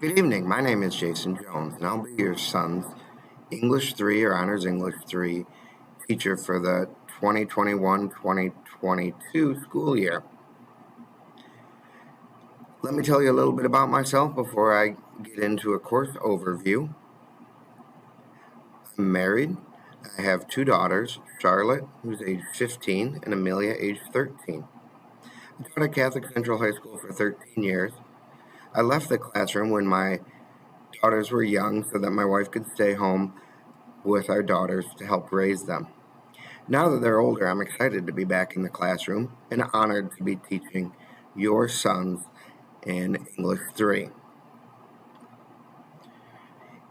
Good evening. My name is Jason Jones, and I'll be your son's English 3 or Honors English 3 teacher for the 2021-2022 school year. Let me tell you a little bit about myself before I get into a course overview. I'm married. I have two daughters, Charlotte, who's age 15, and Amelia, age 13. I taught at Catholic Central High School for 13 years. I left the classroom when my daughters were young so that my wife could stay home with our daughters to help raise them. Now that they're older, I'm excited to be back in the classroom and honored to be teaching your sons in English 3.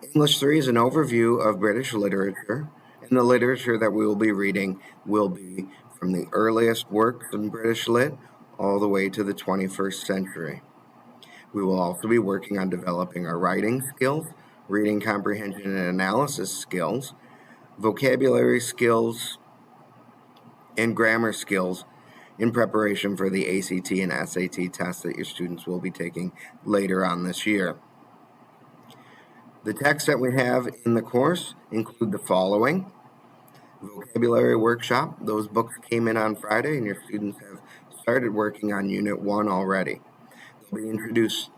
English 3 is an overview of British literature, and the literature that we will be reading will be from the earliest works in British Lit all the way to the 21st century. We will also be working on developing our writing skills, reading comprehension and analysis skills, vocabulary skills, and grammar skills in preparation for the ACT and SAT tests that your students will be taking later on this year. The texts that we have in the course include the following: vocabulary workshop. Those books came in on Friday, and your students have started working on Unit 1 already. They'll be introduced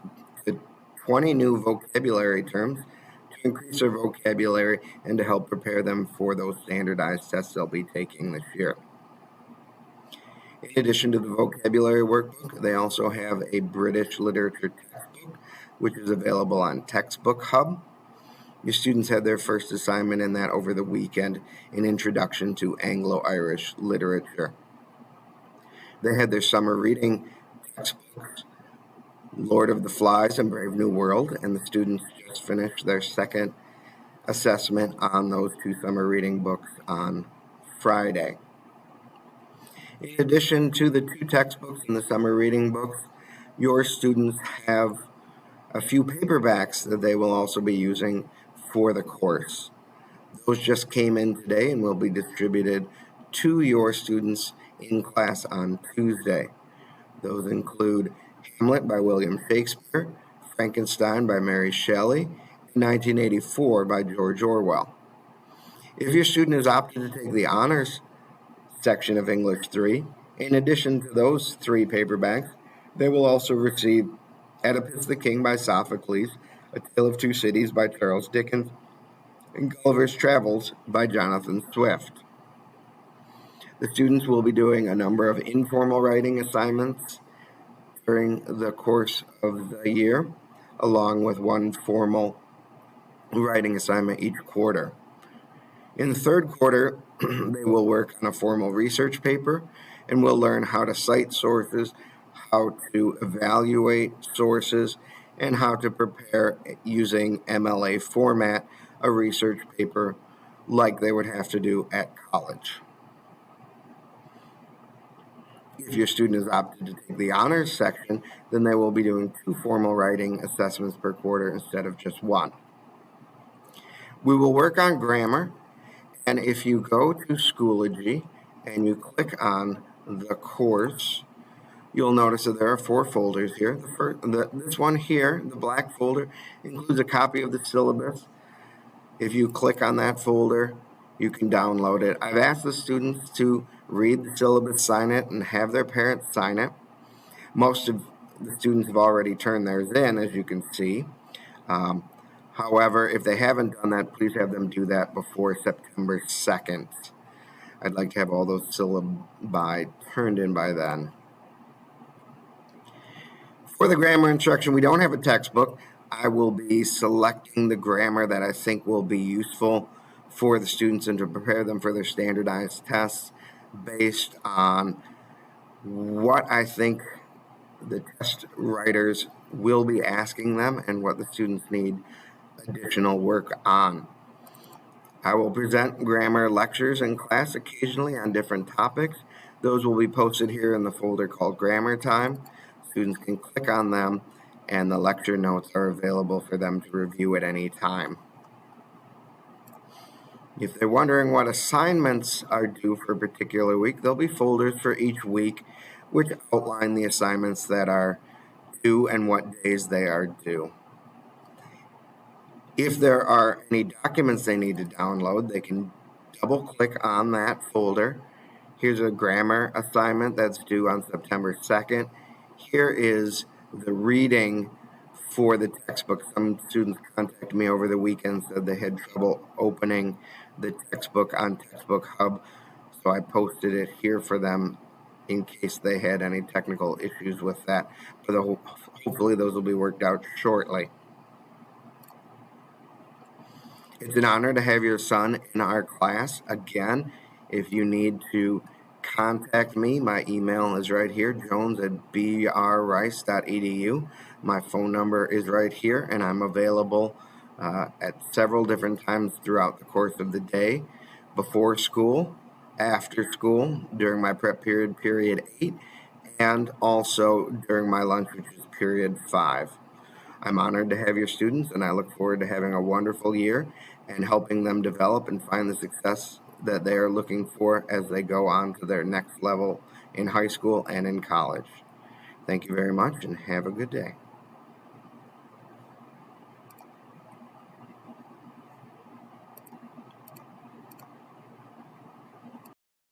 to 20 new vocabulary terms to increase their vocabulary and to help prepare them for those standardized tests they'll be taking this year. In addition to the vocabulary workbook, they also have a British literature textbook, which is available on Textbook Hub. Your students had their first assignment in that over the weekend, an introduction to Anglo-Irish literature. They had their summer reading textbooks, Lord of the Flies and Brave New World, and the students just finished their second assessment on those two summer reading books on Friday. In addition to the two textbooks and the summer reading books, your students have a few paperbacks that they will also be using for the course. Those just came in today and will be distributed to your students in class on Tuesday. Those include Hamlet by William Shakespeare, Frankenstein by Mary Shelley, and 1984 by George Orwell. If your student has opted to take the honors section of English 3, in addition to those three paperbacks, they will also receive Oedipus the King by Sophocles, A Tale of Two Cities by Charles Dickens, and Gulliver's Travels by Jonathan Swift. The students will be doing a number of informal writing assignments during the course of the year, along with one formal writing assignment each quarter. In the third quarter, they will work on a formal research paper and will learn how to cite sources, how to evaluate sources, and how to prepare using MLA format a research paper like they would have to do at college. If your student has opted to take the honors section, then they will be doing two formal writing assessments per quarter instead of just one. We will work on grammar, and if you go to Schoology and you click on the course, you'll notice that there are four folders here. This one here, the black folder, includes a copy of the syllabus. If you click on that folder, you can download it. I've asked the students to read the syllabus, sign it, and have their parents sign it. Most of the students have already turned theirs in, as you can see. However, if they haven't done that, please have them do that before September 2nd. I'd like to have all those syllabi turned in by then. For the grammar instruction, we don't have a textbook. I will be selecting the grammar that I think will be useful for the students and to prepare them for their standardized tests based on what I think the test writers will be asking them and what the students need additional work on. I will present grammar lectures in class occasionally on different topics. Those will be posted here in the folder called Grammar Time. Students can click on them, and the lecture notes are available for them to review at any time. If they're wondering what assignments are due for a particular week, there'll be folders for each week which outline the assignments that are due and what days they are due. If there are any documents they need to download, they can double click on that folder. Here's a grammar assignment that's due on September 2nd. Here is the reading for the textbook. Some students contacted me over the weekend, said they had trouble opening the textbook on Textbook Hub, so I posted it here for them in case they had any technical issues with that. But hopefully those will be worked out shortly. It's an honor to have your son in our class. Again, if you need to contact me, my email is right here, jones@brrice.edu. My phone number is right here, and I'm available at several different times throughout the course of the day, before school, after school, during my prep period, period 8, and also during my lunch, which is period 5. I'm honored to have your students, and I look forward to having a wonderful year and helping them develop and find the success that they are looking for as they go on to their next level in high school and in college. Thank you very much, and have a good day.